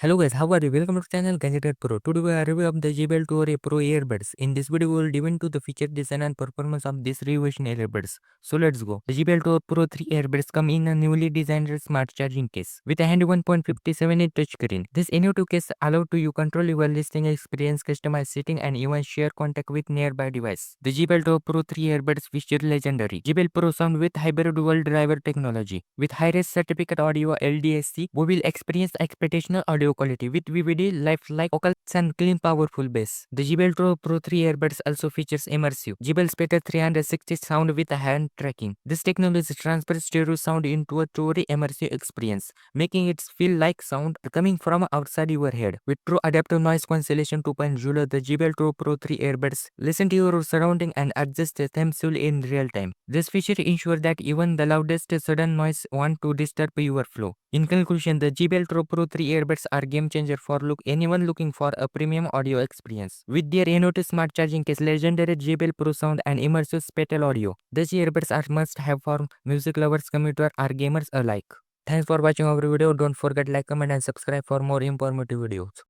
Hello guys, how are you? Welcome to the channel Gadget Pro. Today we are review of the JBL Tour Pro earbuds. In this video, we will dive into the feature, design and performance of this revolutionary earbuds. So let's go. The JBL Tour Pro 3 earbuds come in a newly designed smart charging case with a handy 1.57-inch touchscreen. This innovative case allows you control your listening experience, customize setting and even share contact with nearby device. The JBL Tour Pro 3 earbuds feature legendary JBL Pro sound with hybrid dual driver technology. With high-res certificate audio LDSC, we will experience expectational audio quality with vivid, lifelike vocals and clean, powerful bass. The JBL Tour Pro 3 earbuds also features immersive JBL Speaker 360 sound with hand tracking. This technology transfers stereo sound into a truly immersive experience, making it feel like sound coming from outside your head. With true adaptive noise cancellation 2.0, the JBL Tour Pro 3 earbuds listen to your surrounding and adjust the theme in real time. This feature ensures that even the loudest sudden noise won't to disturb your flow. In conclusion, the JBL Tour Pro 3 earbuds are game changer for anyone looking for a premium audio experience. With their innovative smart charging case, legendary JBL Pro sound and immersive spatial audio, these earbuds are must-have for music lovers, commuters, or gamers alike. Thanks for watching our video. Don't forget like, comment and subscribe for more informative videos.